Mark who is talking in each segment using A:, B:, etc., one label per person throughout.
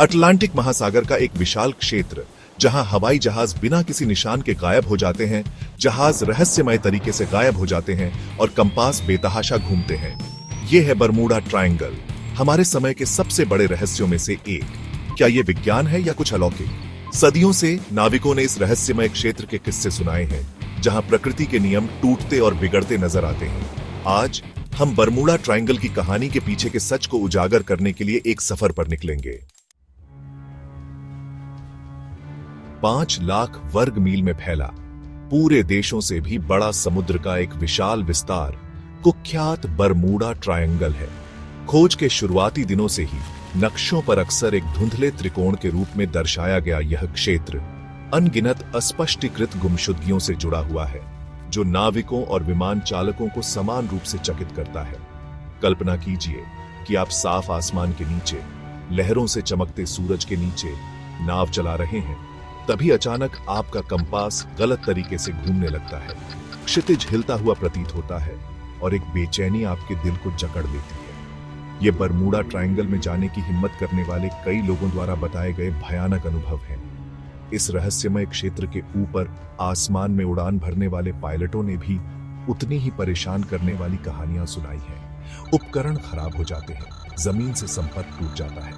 A: Atlantic महासागर का एक विशाल क्षेत्र जहां हवाई जहाज बिना किसी निशान के गायब हो जाते हैं, जहाज रहस्यमय तरीके से गायब हो जाते हैं और कंपास बेतहाशा घूमते हैं। यह है बरमूडा ट्रायंगल, हमारे समय के सबसे बड़े रहस्यों में से एक। क्या यह विज्ञान है या कुछ अलौकिक? सदियों से नाविकों ने इस रहस्यमय क्षेत्र के किस्से सुनाए हैं, जहां प्रकृति के नियम टूटते और बिगड़ते नजर आते हैं। आज हम बरमूडा ट्रायंगल की कहानी के पीछे के सच को उजागर करने के लिए एक सफर पर निकलेंगे। 5 लाख वर्ग मील में फैला, पूरे देशों से भी बड़ा समुद्र का एक विशाल विस्तार कुख्यात बरमूडा ट्रायंगल है। खोज के शुरुआती दिनों से ही नक्शों पर अक्सर एक धुंधले त्रिकोण के रूप में दर्शाया गया यह क्षेत्र अनगिनत अस्पष्टीकृत गुमशुदगियों से जुड़ा हुआ है, जो नाविकों और विमान चालकों को समान रूप से चकित करता है। कल्पना कीजिए कि आप साफ आसमान के नीचे, लहरों से चमकते सूरज के नीचे नाव चला रहे हैं। तभी अचानक आपका कंपास गलत तरीके से घूमने लगता है, क्षितिज हिलता हुआ प्रतीत होता है और एक बेचैनी आपके दिल को जकड़ लेती है। यह बरमूडा ट्रायंगल में जाने की हिम्मत करने वाले कई लोगों द्वारा बताए गए भयानक अनुभव हैं। इस रहस्यमय क्षेत्र के ऊपर आसमान में उड़ान भरने वाले पायलटों ने भी उतनी ही परेशान करने वाली कहानियां सुनाई हैं। उपकरण खराब हो जाते हैं, जमीन से संपर्क टूट जाता है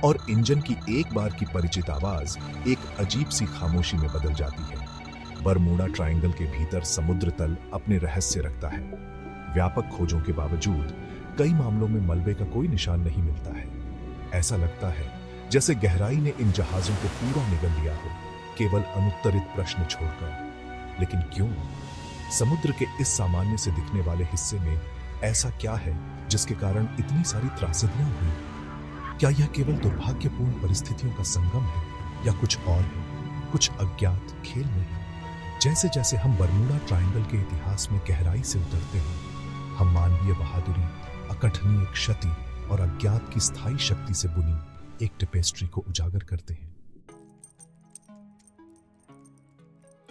A: और इंजन की एक बार की परिचित आवाज एक अजीब सी खामोशी में बदल जाती है। बरमूडा ट्रायंगल के भीतर समुद्र तल अपने रहस्य रखता है। व्यापक खोजों के बावजूद कई मामलों में मलबे का कोई निशान नहीं मिलता है। ऐसा लगता है जैसे गहराई ने इन जहाजों को पूरा निगल लिया हो, केवल अनुत्तरित प्रश्न छोड़कर। लेकिन क्यों? समुद्र के इस सामान्य से दिखने वाले हिस्से में ऐसा क्या है जिसके कारण इतनी सारी त्रासदियां हुई? क्या यह केवल दुर्भाग्यपूर्ण परिस्थितियों का संगम है या कुछ और है, कुछ अज्ञात खेल में है? जैसे जैसे हम बरमूडा ट्रायंगल के इतिहास में गहराई से उतरते हैं, हम मानवीय बहादुरी, अकथनीय क्षति और अज्ञात की स्थायी शक्ति से बुनी एक टेपेस्ट्री को उजागर करते हैं।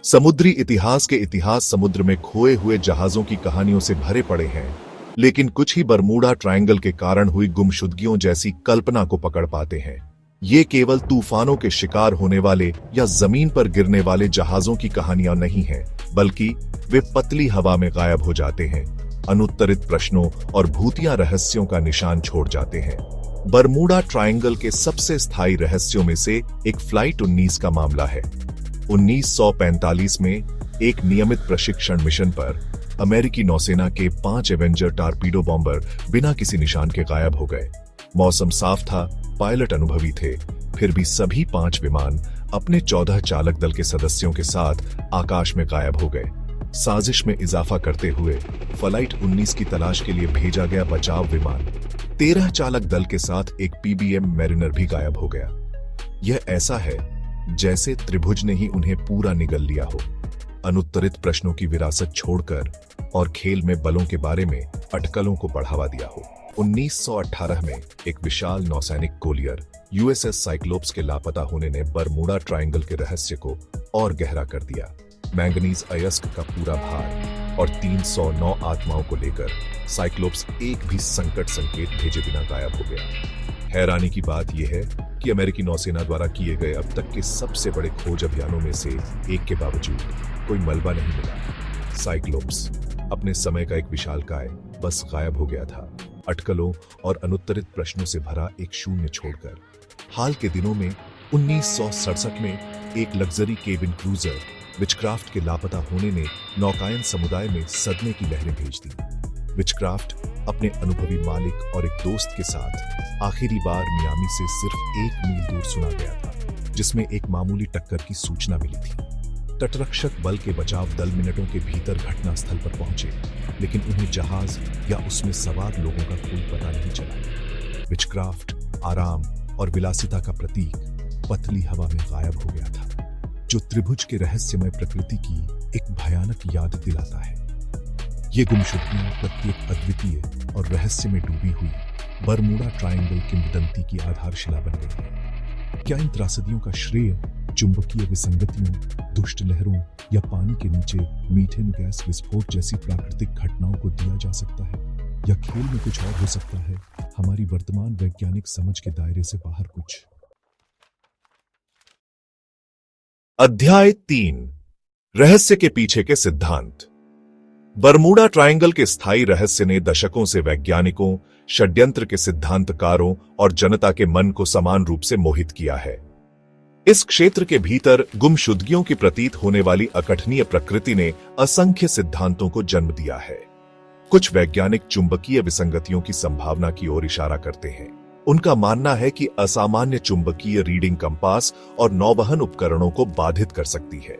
A: समुद्री इतिहास के इतिहास समुद्र में खोए हुए जहाजों की कहानियों से भरे पड़े हैं, लेकिन कुछ ही बरमूडा ट्रायंगल के कारण हुई गुमशुदगियों जैसी कल्पना को पकड़ पाते हैं। ये केवल तूफानों के शिकार होने वाले या जमीन पर गिरने वाले जहाजों की कहानियां नहीं हैं, बल्कि वे पतली हवा में गायब हो जाते हैं, अनुत्तरित प्रश्नों और भूतिया रहस्यों का निशान छोड़ जाते हैं। बरमूडा ट्रायंगल के सबसे स्थायी रहस्यों में से एक फ्लाइट 19 का मामला है। 1945 में एक नियमित प्रशिक्षण मिशन पर अमेरिकी नौसेना के 5 एवेंजर टारपीडो बॉम्बर बिना किसी निशान के गायब हो गए। मौसम साफ था, पायलट अनुभवी थे, फिर भी सभी 5 विमान अपने 14 चालक दल के सदस्यों के साथ आकाश में गायब हो गए। साजिश में इजाफा करते हुए फ्लाइट 19 की तलाश के लिए भेजा गया बचाव विमान 13 चालक दल के साथ एक पीबीएम मैरिनर भी गायब हो गया। यह ऐसा है जैसे त्रिभुज ने ही उन्हें पूरा निगल लिया हो, अनुत्तरित प्रश्नों की विरासत छोड़कर और खेल में बलों के बारे में अटकलों को बढ़ावा दिया हो। 1918 में एक विशाल नौसैनिक कोलियर यूएसएस साइक्लोप्स के लापता होने ने बरमूडा ट्रायंगल के रहस्य को और गहरा कर दिया। मैंगनीज अयस्क का पूरा भार और 309 आत्माओं को लेकर साइक्लोप्स एक भी संकट संकेत भेजे बिना गायब हो गया। हैरानी की बात यह है कि अमेरिकी नौसेना द्वारा किए गए अब तक के सबसे बड़े खोज अभियानों में से एक के बावजूद कोई मलबा नहीं मिला। साइक्लोप्स अपने समय का एक विशालकाय बस गायब हो गया था, अटकलों और अनुत्तरित प्रश्नों से भरा एक शून्य छोड़कर। हाल के दिनों में 1967 में एक लग्जरी केबिन क्रूजर विचक्राफ्ट के लापता होने ने नौकायन समुदाय में सदमे की लहरें भेज दी। विचक्राफ्ट अपने अनुभवी मालिक और एक दोस्त के साथ आखिरी बार मियामी से सिर्फ 1 मील दूर सुना गया था, जिसमें एक मामूली टक्कर की सूचना मिली थी। तटरक्षक बल के बचाव दल मिनटों के भीतर घटनास्थल पर पहुंचे, लेकिन उन्हें जहाज या उसमें सवार लोगों का कोई पता नहीं चला। विचक्राफ्ट आराम और विलासिता का प्रतीक पतली हवा में गायब हो गया था, जो त्रिभुज के रहस्यमय प्रकृति की एक भयानक याद दिलाता है। ये गुमशुदगियां प्रत्येक अद्वितीय और रहस्य में डूबी हुई बरमूडा ट्रायंगल किंवदंती की आधारशिला बन गई है। क्या इन त्रासदियों का श्रेय चुंबकीय विसंगतियों, दुष्ट लहरों या पानी के नीचे मीथेन गैस विस्फोट जैसी प्राकृतिक घटनाओं को दिया जा सकता है? या खेल में कुछ और हो सकता है, हमारी वर्तमान वैज्ञानिक समझ के दायरे से बाहर कुछ? अध्याय 3 रहस्य के पीछे के सिद्धांत। बरमूडा ट्रायंगल के स्थायी रहस्य ने दशकों से वैज्ञानिकों, षड्यंत्र के सिद्धांतकारों और जनता के मन को समान रूप से मोहित किया है। इस क्षेत्र के भीतर गुमशुदगियों की प्रतीत होने वाली अकथनीय प्रकृति ने असंख्य सिद्धांतों को जन्म दिया है। कुछ वैज्ञानिक चुंबकीय विसंगतियों की संभावना की ओर इशारा करते हैं। उनका मानना है कि असामान्य चुंबकीय रीडिंग कंपास और नौवहन उपकरणों को बाधित कर सकती है।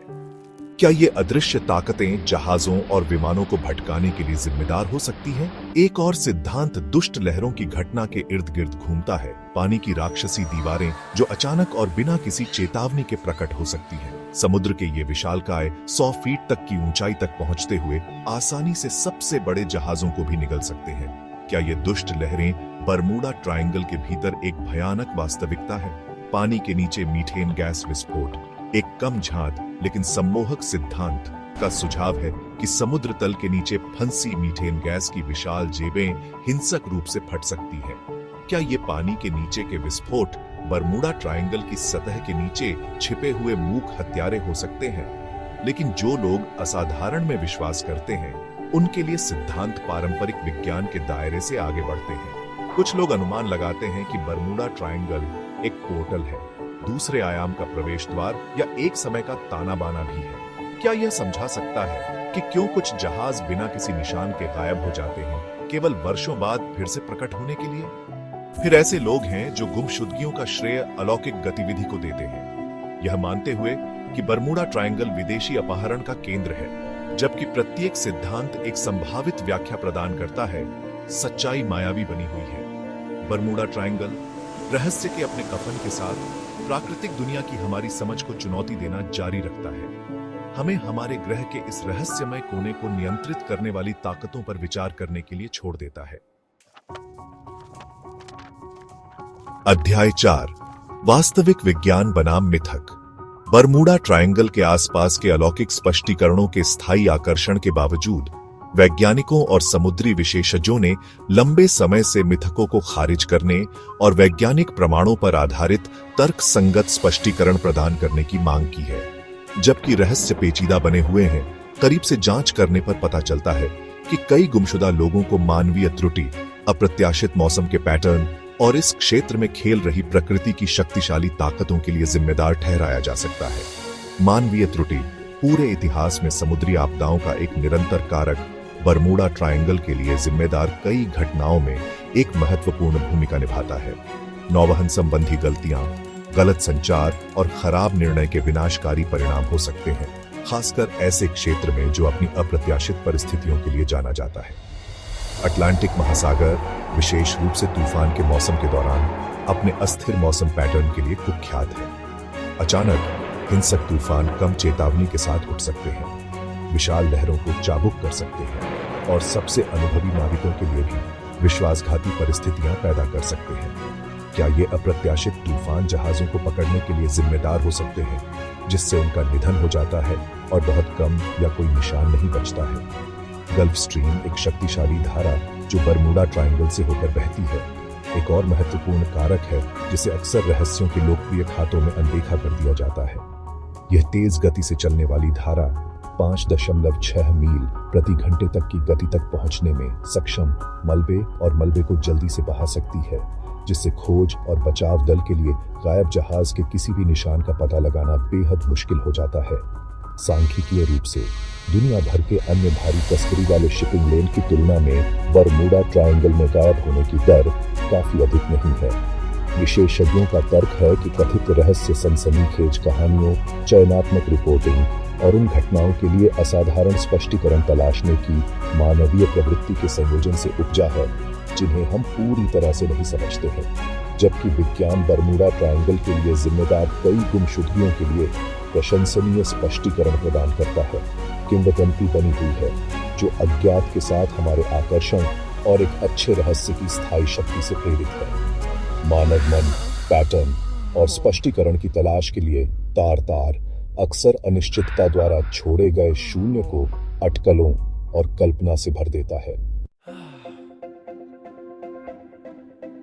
A: क्या ये अदृश्य ताकतें जहाजों और विमानों को भटकाने के लिए जिम्मेदार हो सकती हैं? एक और सिद्धांत दुष्ट लहरों की घटना के इर्द गिर्द घूमता है। पानी की राक्षसी दीवारें जो अचानक और बिना किसी चेतावनी के प्रकट हो सकती हैं। समुद्र के ये विशालकाय 100 फीट तक की ऊंचाई तक पहुंचते हुए आसानी से सबसे बड़े जहाजों को भी निगल सकते हैं। क्या ये दुष्ट लहरें बरमूडा ट्रायंगल के भीतर एक भयानक वास्तविकता है? पानी के नीचे मीथेन गैस विस्फोट एक कम झांत लेकिन सम्मोहक सिद्धांत का सुझाव है कि समुद्र तल के नीचे फंसी मीथेन गैस की विशाल जेबें हिंसक रूप से फट सकती हैं। क्या ये पानी के नीचे के विस्फोट बरमूडा ट्रायंगल की सतह के नीचे छिपे हुए मूक हत्यारे हो सकते हैं? लेकिन जो लोग असाधारण में विश्वास करते हैं उनके लिए सिद्धांत पारंपरिक विज्ञान के दायरे से आगे बढ़ते हैं। कुछ लोग अनुमान लगाते हैं कि बरमूडा ट्रायंगल एक पोर्टल है, दूसरे आयाम का प्रवेश द्वार या एक समय का ताना बाना भी है। क्या यह समझा सकता है कि क्यों कुछ जहाज बिना किसी निशान के गायब हो जाते हैं, केवल वर्षों बाद फिर से प्रकट होने के लिए? फिर ऐसे लोग हैं जो गुमशुदगियों का श्रेय अलौकिक गतिविधि को देते हैं, यह मानते हुए कि बरमूडा ट्रायंगल विदेशी अपहरण का केंद्र है। जबकि प्रत्येक सिद्धांत एक संभावित व्याख्या प्रदान करता है, सच्चाई मायावी बनी हुई है। बरमूडा ट्रायंगल रहस्य के अपने कफन के साथ प्राकृतिक दुनिया की हमारी समझ को चुनौती देना जारी रखता है। हमें हमारे ग्रह के इस रहस्यमय कोने को नियंत्रित करने वाली ताकतों पर विचार करने के लिए छोड़ देता है। अध्याय 4 वास्तविक विज्ञान बनाम मिथक। बरमूडा ट्रायंगल के आसपास के अलौकिक स्पष्टीकरणों के स्थायी आकर्षण के बावजूद वैज्ञानिकों और समुद्री विशेषज्ञों ने लंबे समय से मिथकों को खारिज करने और वैज्ञानिक प्रमाणों पर आधारित तर्कसंगत स्पष्टीकरण प्रदान करने की मांग की है। जबकि रहस्य पेचीदा बने हुए हैं, करीब से जांच करने पर पता चलता है कि कई गुमशुदा लोगों को मानवीय त्रुटि, अप्रत्याशित मौसम के पैटर्न और इस क्षेत्र में खेल रही प्रकृति की शक्तिशाली ताकतों के लिए जिम्मेदार ठहराया जा सकता है। मानवीय त्रुटि पूरे इतिहास में समुद्री आपदाओं का एक निरंतर कारक बरमूडा ट्रायंगल के लिए जिम्मेदार कई घटनाओं में एक महत्वपूर्ण भूमिका निभाता है। नौवहन संबंधी गलतियां, गलत संचार और खराब निर्णय के विनाशकारी परिणाम हो सकते हैं, खासकर ऐसे क्षेत्र में जो अपनी अप्रत्याशित परिस्थितियों के लिए जाना जाता है। अटलांटिक महासागर विशेष रूप से तूफान के मौसम के दौरान अपने अस्थिर मौसम पैटर्न के लिए कुख्यात है। अचानक हिंसक तूफान कम चेतावनी के साथ उठ सकते हैं, विशाल लहरों को चाबुक कर सकते हैं और सबसे अनुभवी नाविकों के लिए भी विश्वासघाती परिस्थितियां पैदा कर सकते हैं। क्या ये अप्रत्याशित तूफान जहाजों को पकड़ने के लिए जिम्मेदार हो सकते हैं, जिससे उनका निधन हो जाता है और बहुत कम या कोई निशान नहीं बचता है? गल्फ स्ट्रीम एक शक्तिशाली धारा जो बरमूडा ट्रायंगल से होकर बहती है, एक और महत्वपूर्ण कारक है जिसे अक्सर रहस्यों के लोकप्रिय खातों में अनदेखा कर दिया जाता है। यह तेज गति से चलने वाली धारा 5.6 मील प्रति घंटे तक की गति तक पहुंचने में सक्षम मलबे और मलबे को जल्दी से बहा सकती है, जिससे खोज और बचाव दल के लिए गायब जहाज के किसी भी निशान का पता लगाना बेहद मुश्किल हो जाता है। सांख्यिकीय रूप से दुनिया भर के अन्य भारी तस्करी वाले शिपिंग लेन की तुलना में बरमूडा ट्रायंगल में गायब होने की दर काफी अधिक नहीं है। विशेषज्ञों का तर्क है कि कथित रहस्य सनसनीखेज कहानियों, चयनात्मक रिपोर्टिंग और उन घटनाओं के लिए असाधारण स्पष्टीकरण तलाशने की मानवीय प्रवृत्ति के संयोजन से उपजा है, जिन्हें हम पूरी तरह से नहीं समझते हैं। जबकि विज्ञान बरमूडा ट्रायंगल के लिए जिम्मेदार कई गुमशुदगियों के लिए प्रशंसनीय स्पष्टीकरण प्रदान करता है, किंवदंती बनी हुई है जो अज्ञात के साथ हमारे आकर्षण और एक अच्छे रहस्य की स्थायी शक्ति से प्रेरित है। मानव मन पैटर्न और स्पष्टीकरण की तलाश के लिए तार अक्सर अनिश्चितता द्वारा छोड़े गए शून्य को अटकलों और कल्पना से भर देता है।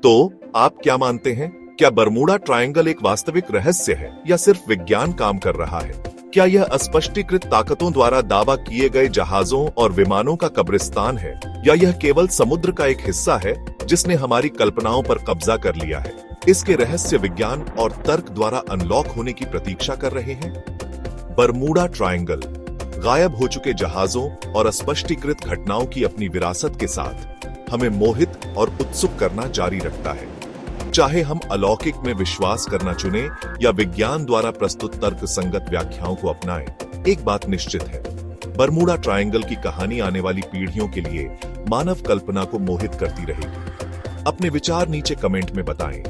A: तो आप क्या मानते हैं? क्या बरमूडा ट्रायंगल एक वास्तविक रहस्य है या सिर्फ विज्ञान काम कर रहा है? क्या यह अस्पष्टीकृत ताकतों द्वारा दावा किए गए जहाजों और विमानों का कब्रिस्तान है, या यह केवल समुद्र का एक हिस्सा है जिसने हमारी कल्पनाओं पर कब्जा कर लिया है? इसके रहस्य विज्ञान और तर्क द्वारा अनलॉक होने की प्रतीक्षा कर रहे हैं। बरमूडा ट्रायंगल गायब हो चुके जहाजों और अस्पष्टीकृत घटनाओं की अपनी विरासत के साथ हमें मोहित और उत्सुक करना जारी रखता है। चाहे हम अलौकिक में विश्वास करना चुने या विज्ञान द्वारा प्रस्तुत तर्क संगत व्याख्याओं को अपनाएं, एक बात निश्चित है, बरमूडा ट्रायंगल की कहानी आने वाली पीढ़ियों के लिए मानव कल्पना को मोहित करती रहेगी। अपने विचार नीचे कमेंट में बताएं,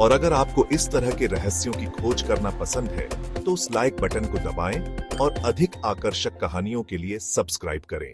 A: और अगर आपको इस तरह के रहस्यों की खोज करना पसंद है तो उस लाइक बटन को दबाएं और अधिक आकर्षक कहानियों के लिए सब्सक्राइब करें।